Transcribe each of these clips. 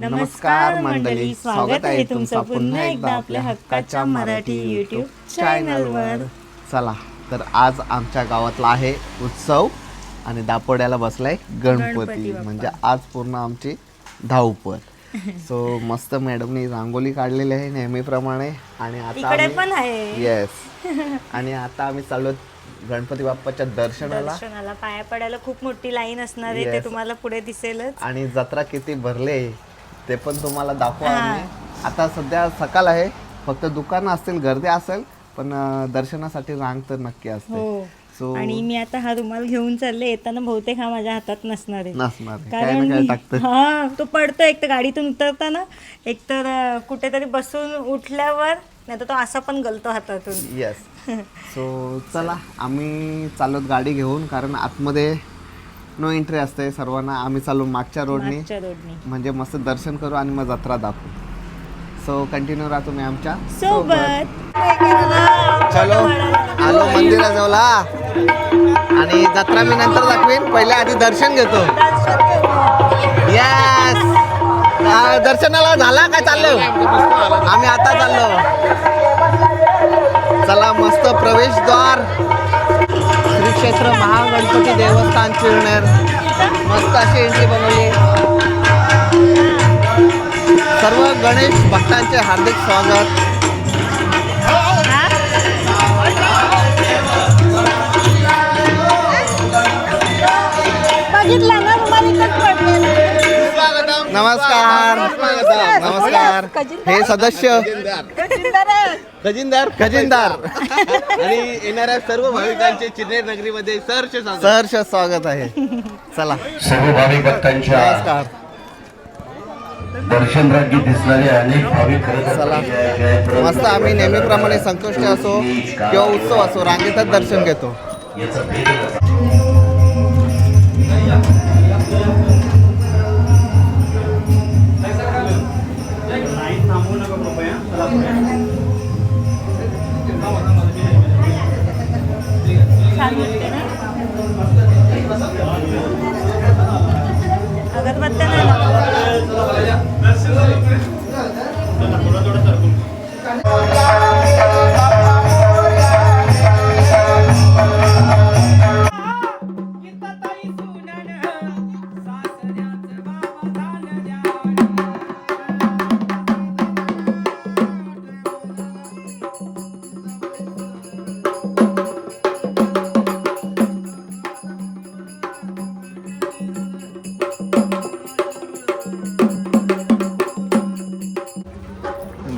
नमस्कार मंडळी, स्वागत आहे तुमचं पुन्हा एकदा आपल्या हक्काच्या मराठी यूट्यूब चॅनलवर. चला तर आज आमच्या गावातला आहे उत्सव आणि दापोड्याला बसलाय गणपती. म्हणजे आज पूर्ण आमची धावपळ. सो मस्त मॅडमने रांगोली काढलेली आहे नेहमीप्रमाणे आणि आता इकडे पण आहे. येस आणि आता आम्ही चाललो गणपती बाप्पाच्या दर्शनाला. पाया पडायला खूप मोठी लाईन असणार आहे, ते तुम्हाला पुढे दिसेलच. आणि जत्रा किती भरले ते पण तुम्हाला दाखवू आम्ही. आता सध्या सकाळ आहे, फक्त दुकानं असतील, गर्दी असेल, पण दर्शनासाठी रांग तर नक्की असते. सो आणि मी आता हा रुमाल घेऊन चालले. येताना बहुतेक हा माझ्या हातात नसणार आहे, कारण हा तो पडतो एक तर गाडीतून उतरताना, एक तर कुठेतरी बसून उठल्यावर, नाही तर तो असा पण गलतो हातातून. येस. सो चला आम्ही चाललो गाडी घेऊन, कारण आतमध्ये नो एंट्री असते सर्वांना. आम्ही चालू मागच्या रोडनी, म्हणजे मस्त दर्शन करू आणि मग जत्रा दाखवू. सो कंटिन्यू राहा तुम्ही आमच्या सोबत. चलो आलो मंदिराजवळला आणि जत्रा मी नंतर दाखवेन, पहिले आधी दर्शन घेतो. येस, दर्शनाला झाला काय? चाललो आम्ही आता चाललो. चला मस्त प्रवेशद्वार श्री क्षेत्र महागणपती देवस्थान चिरनेर. मस्त अशी एंट्री बनवली. सर्व गणेश भक्तांचे हार्दिक स्वागत. नमस्कार नमस्कार. हे सदस्य खजिनदार आणि येणाऱ्या सर्व भाविकांचे चिरनेर नगरीमध्ये सहर्ष स्वागत आहे. चला सर्व भाविक भक्तांच्या नमस्कार. दर्शन रांगी दिसणारे अनेक भाविक चला मस्त आम्ही नेहमीप्रमाणे संकष्टी असो किंवा उत्सव असो रांगेतच दर्शन घेतो.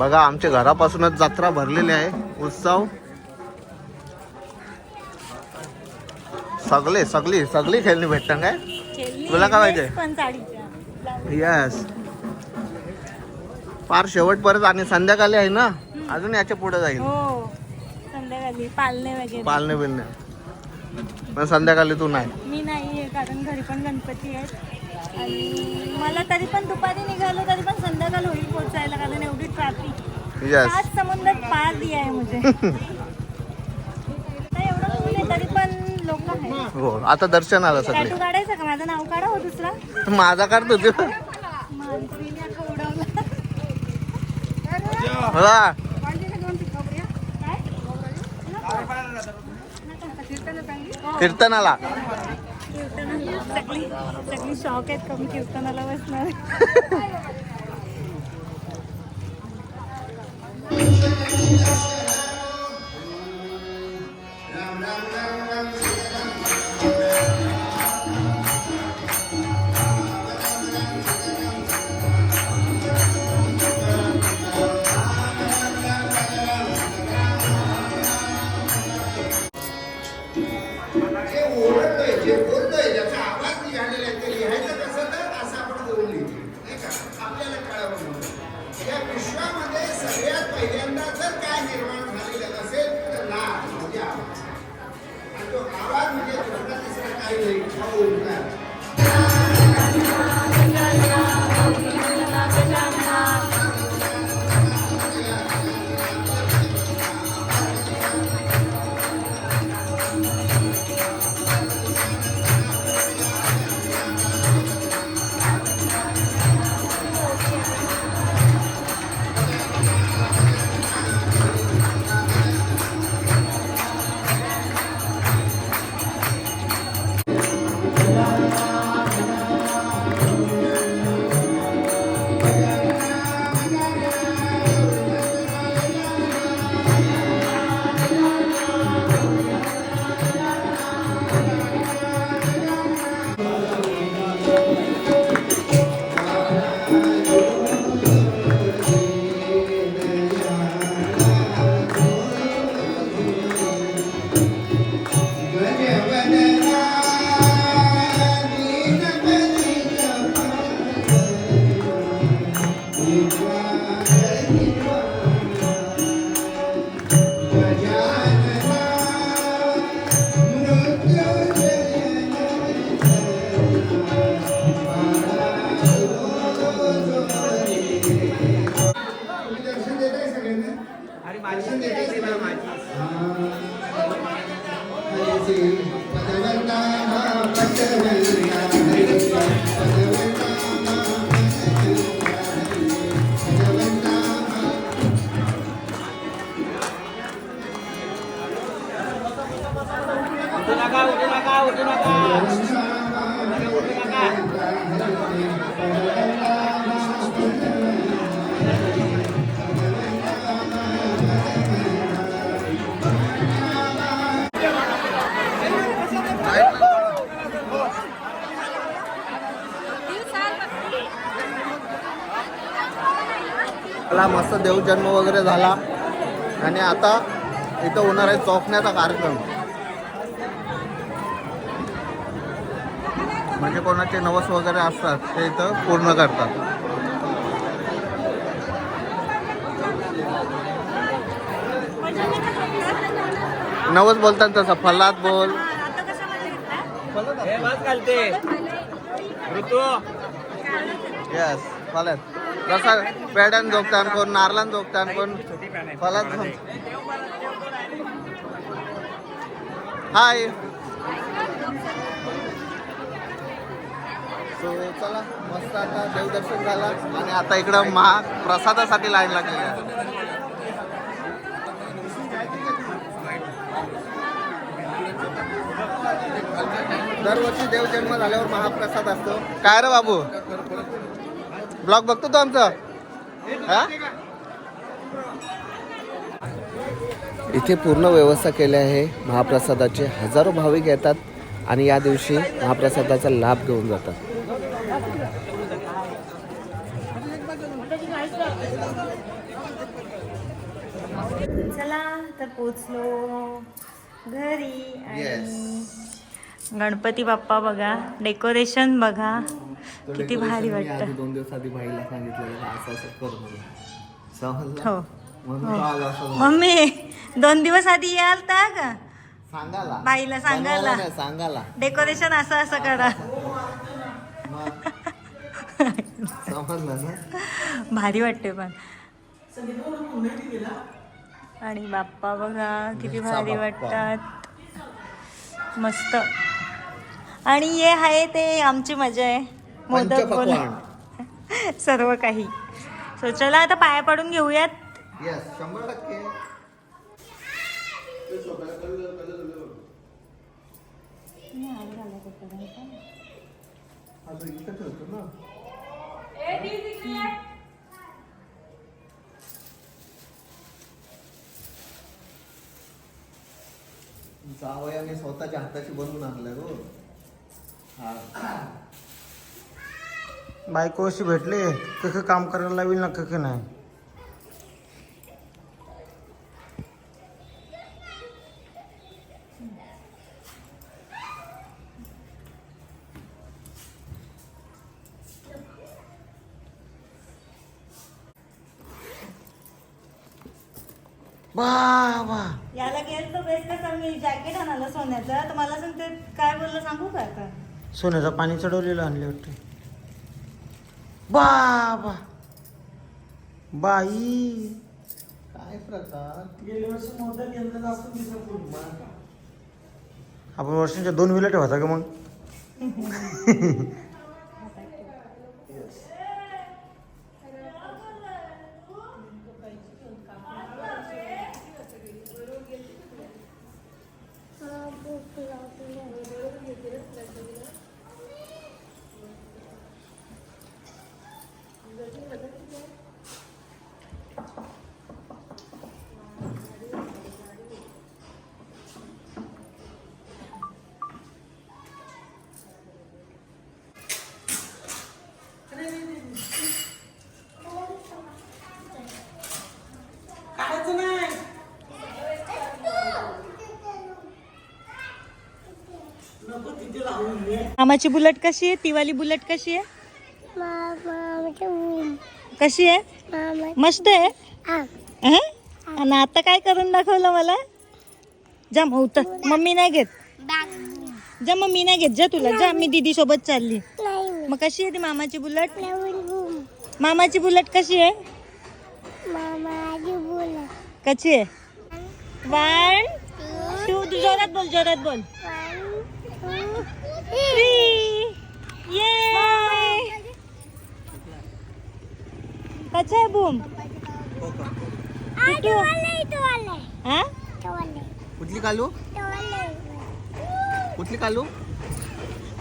बघा आमच्या घरापासूनच जत्रा भरलेली आहे. उत्सव सगळी खेळणी भेटतं काय? तुला काय पाहिजे? यस, फार शेवटपर्यंत. आणि संध्याकाळी आहे ना, अजून याच्या पुढे जाईल. संध्याकाळी पालणे बिलणे. पण संध्याकाळी तू नाही. मी नाही, कारण घरी पण गणपती आहेत आणि मला तरी पण दुपारी निघालो तरी पण संध्याकाळ होईल पोहोचायला, कारण एवढी ट्रॅफिक. आज समुद्रात पार दिया आहे म्हणजे एवढं ऊन आहे तरी पण लोक आहेत. हो, आता दर्शन आलं सगळे. टॅटू काढायचं का? माझं नाव काढा हो दुसरा. माझा काढतो तू. कीर्तनाला सगळी शॉक आहेत कमी कीर्तनाला बसणार. मला मस्त देवजन्म वगैरे झाला आणि आता इथं होणार आहे चौकण्याचा कार्यक्रम. म्हणजे कोणाचे नवस वगैरे असतात ते इथं पूर्ण करतात. नवस बोलतात तसं फलात बोल. यस फलात जसं पेड्यान झोपतान कोण नारळान झोपतान कोण फलात. हाय सो चला मस्त आता देवदर्शन झालं आणि आता इकडं महाप्रसादासाठी लाईन लागलेली आहे. दरवर्षी देवजन्म झाल्यावर महाप्रसाद असतो. काय रे बाबू ब्लॉग बघतो तो आमचा हा. इथे पूर्ण व्यवस्था केली आहे महाप्रसादाचे. हजारो भाविक येतात आणि या दिवशी महाप्रसादाचा लाभ घेऊन जातात. चला तर पोचलो घरी आणि गणपती बाप्पा बघा, डेकोरेशन बघा किती भारी वाटतं. 2 दिवस आधी भाईला सांगितलं असं असं कर म्हणून. समजलं? हो म्हणून तो आज असं मम्मी 2 दिवस आधी याल ता का सांगायला बाईला सांगायला नाही, सांगायला डेकोरेशन असं असं करा. समजलं ना. भारी वाटते पण. आणि बाप्पा बघा किती भारी वाटतात मस्त. आणि हे आहे ते आमची मजा आहे. मोदक बोल सर्व काही. सो चला आता पाया पडून घेऊयात. यस 100%. जावयाने स्वतःच्या हाताची बनवून आणलं हो. बायको अशी भेटले कख काम करायला लावेल ना कख नाही. बाबा याला गेल तर बेस्ट कसं मी जॅकेट आणलं सोन्याचं. तर मला सांगते काय बोललं सांगू का आता. सोन्याचं पाणी चढवलेलं आणले वाटते. बाबा बाई काय प्रकार. आपण वर्षांच्या 2 विला ठेवायचा का मग. मामाची बुलेट कशी आहे. ती वाली बुलेट कशी आहे. कशी आहे. मस्त आहे. आणि आता काय करून दाखवलं मला. जा मग मम्मी नाही घेत. जा मम्मी नाही घेत. जा तुला जा. मी दीदी सोबत चालली. मग कशी आहे ती मामाची बुलेट. मामाची बुलेट कशी आहे. कशी आहे 1 2 जोरात बोल 3 ये कसा आहे बूम हा कुठली कालू कुठली कालू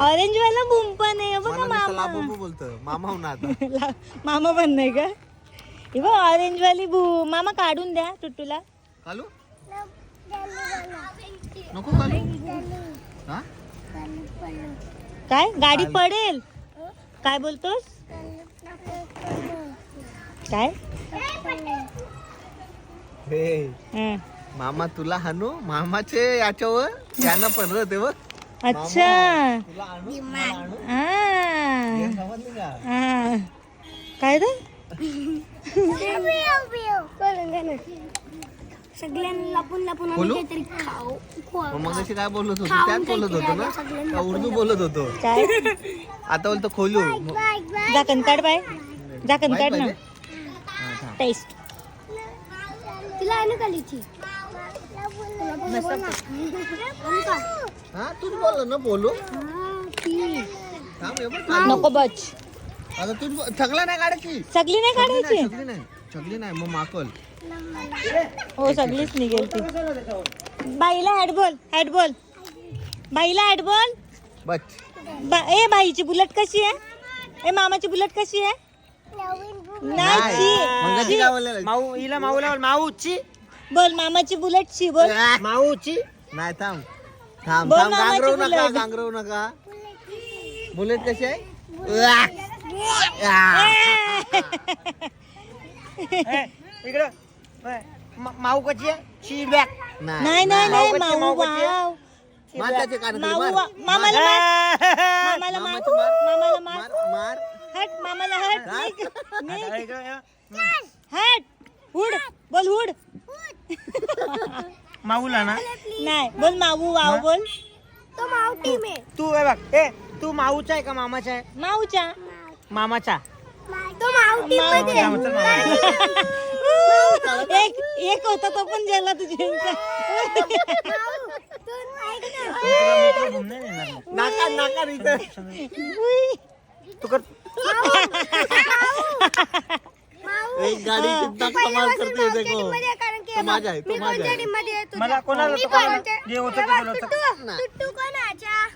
ऑरेंज वाला बूम पण आहे बघा मला मामा बोलतं मामा होऊन आता मामा पण नाही का हे बघ ऑरेंज वाली बूम मामा काढून द्या टुट्टूला कालू नको कालू हा काय गाडी पडेल काय बोलतोस काय हे हं. मामा तुला हानू मामाचे याच्यावर यांना पण होते बघ अच्छा तुला आणू मला आणू हा. समजली का हा. काय ते सगळ्यांना लपून लपून बोलू? आम्ही काहीतरी खाऊ मग अशी काय बोलत होतो त्यात बोलत होतो ना का उर्दू बोलत होतो काय आता बोलतो खोलू झाकण काढ बाय झाकण काढ ना पाहिजे? टेस्ट तिला आणू का लिची हा तूच बोल ना बोलू थांब हे बघ कालू. नको बच आता तूच थकला नाही काढायची सगळी नाही काढायची छगली नाही मग माकल हो सगळीच निघेल ती बाईला हॅट बोल बाईला हॅट बोल बच ए बाईची बुलेट कशी आहे ए मामाची बुलेट कशी आहे नाही मंगाची काय बोललेलं? माऊ हिला माऊला बोल, माऊची बोल मामाची बुलेट शी बोल माऊची नाही थांब थांब बोल थांब मामाची गांगरवू नका बुलेट. गांगरवू नका बुलेट कशी आहे इकडं माऊ कशी आहे फीडबॅक नाही नाही नाही माऊ माऊ कशी आहे? वाव माताचे कान माऊ मार मामाला मार मामाला मार मामाचं मार. मामाला मार मार मार हट मामाला हट निघ, निघ. इकडं हट हुड बोल हुड माऊला ना नाही बोल माऊ वाव बोल तो माऊ टीम आहे तू हे बघ तू माऊचा आहे का मामाचा आहे माऊच्या मामाचा तो माऊ टीम मध्ये मामाचा मामा. एक होता तो पण गेला तुझ्या तुला मित्र घेऊन नाही येणार मग. नाका नाका इथं तू कर एक गाडी कितना कमाल करते है देखो तो माझा आहे तो माझा आहे मला कोणाला मी तो पण. कोणाला? जे होतं ते बोलत होतं. टुट्टू कोणाच्या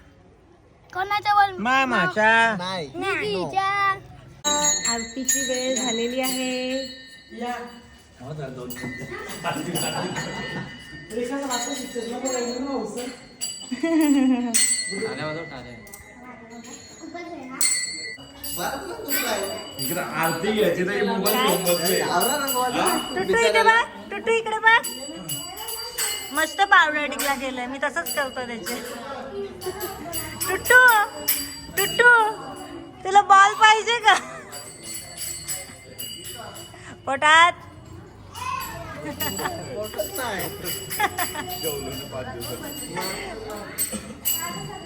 कोणाच्या बोल मामाचा नाही निधीच्या आरतीची वेळ झालेली आहे टुट्टू इकडे बघ टुट्टू इकडे बघ मस्त पावडर टिकला केलंय मी तसंच करतो त्याचे टुट्टू टुट्टू तुला बॉल पाहिजे का पोटात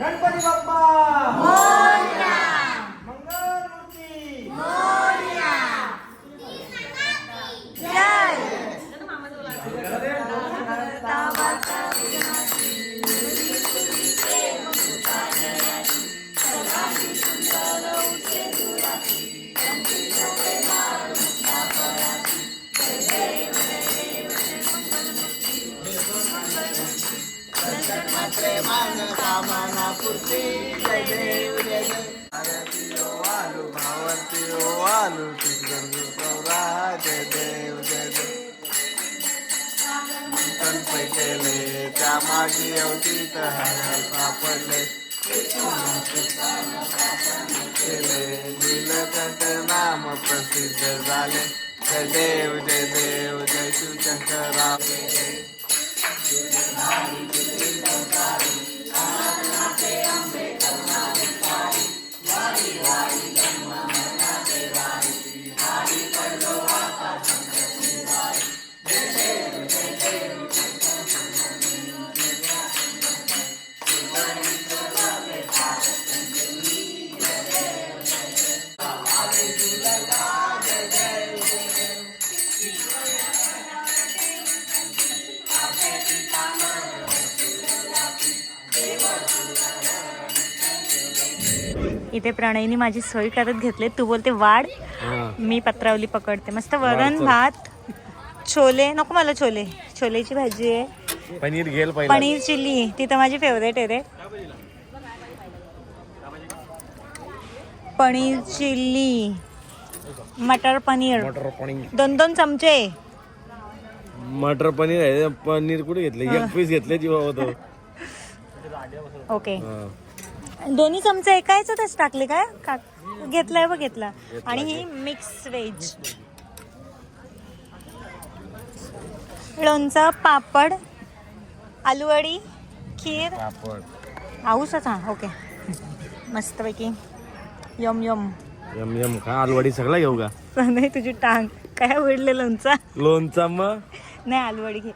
गणपती बाप्पा मंगलमूर्ती त्या मागे होती तर सापडले नीलकंठ नाम प्रसिद्ध झाले जय देव जय शिवशंकरा इथे प्रणयनी माझी सोय करत घेतले. तू बोलते वाढ, मी पत्रावली पकडते. मस्त वरण भात, छोले नको मला, छोलेची भाजी आहे, पनीर घेल पनीर चिल्ली ती तर माझी फेवरेट आहे रे. पनीर चिल्ली, मटर पनीर, मटर पनीर 2 चमचे. मटर पनीर आहे. पनीर कुठे घेतले? एक पीस घेतले जीवा होतो. ओके, 2 चमचे एकायचंच टाकले काय घेतलाय बघ, घेतला. आणि ही मिक्स व्हेज, लोणचं, पापड, आलूवडी, खीर, आऊसच. हा ओके, मस्तपैकी. यम यम यम यम खा. आलूवडी सगळा घेऊ का? नाही तुझी टांग काय आवडले लोणचा. लोणचा मग नाही आलूवडी घे.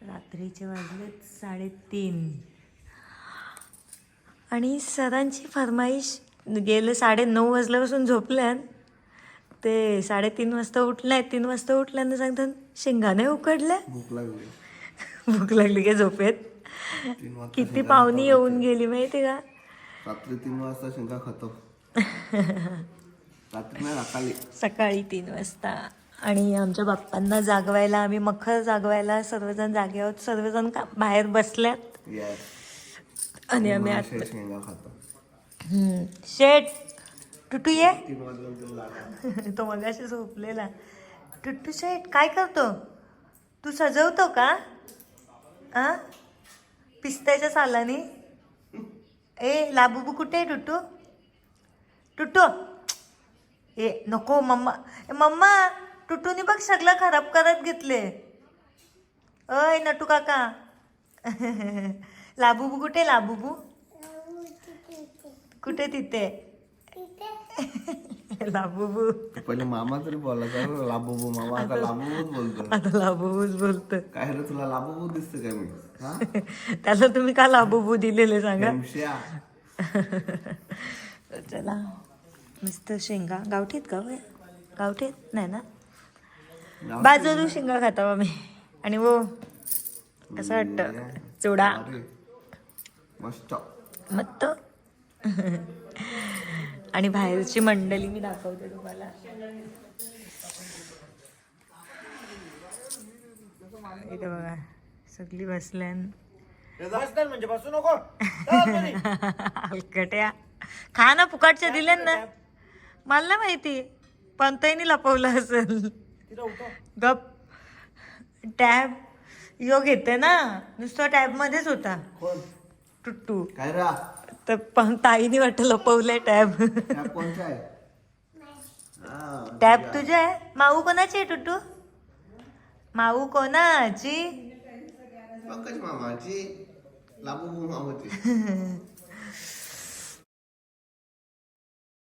रात्रीचे वाजलेत 3:30 आणि सरांची फरमाईश. गेले 9:30 वाजल्यापासून झोपल्यान ते 3:30 वाजता उठलाय. 3 वाजता उठल्यानं सांगतात शेंगाने उकडल्या. भूक लागली काय झोपेत. किती पाहुणी येऊन गेली माहिती का. रात्री 3 वाजता शेंगा खातो. रात्री नाही, सकाळी 3 वाजता. आणि आमच्या बाप्पांना जागवायला, आम्ही मखर जागवायला सर्वजण जागे आहोत. सर्वजण बाहेर बसल्यात आणि आम्ही आत. शेंगा खातो. शेट टुटू ये. तो मगाशी झोपलेला. टुट्टू शेट काय करतो तू? सजवतो का? पिस्त्याच्या सालानी. ए लाबूबू कुठे आहे टुट्टू? टुट्टू ए नको मम्मा. मम्मा टुट्टूनी बघ सगळं खराब करत घेतले. अय नटू काका. लाबूबू कुठे? लाबूबू कुठे? तिथे लाबूबू. पहिले मामा तरी बोलायचा लाबूबू. मामा आता लाबूबूच बोलतो. आता लाबूबूच बोलतो. काय रे तुला लाबूबू दिसतं काय मी? त्याला तुम्ही का लाबूबू दिलेले सांगा. चला मस्त शेंगा. गावठीत का? गावठीत नाही ना, बाजू शेंगा खाता मी. आणि वो कसं वाटतं चुडा मस्त मस्त. आणि बाहेरची मंडळी मी दाखवते तुम्हाला. इथे बघा सगळी बसल्यान. म्हणजे बसू नको. हलकट्या खा ना, फुकाटच्या दिल्या ना. मला नाही माहिती, पण त्यांनी लपवलं असेल. गप. टॅब यो घेते ना, नुसतं टॅब मध्येच होता टुट्टू. काय रा तर पण ताईने वाटतं लपवलंय टॅब. कोणचा आहे? टॅब तुझ्या आहे? माऊ कोणाची आहे टुट्टू? माऊ कोणाची? पंकज मामाची. लाबूबू मामाची.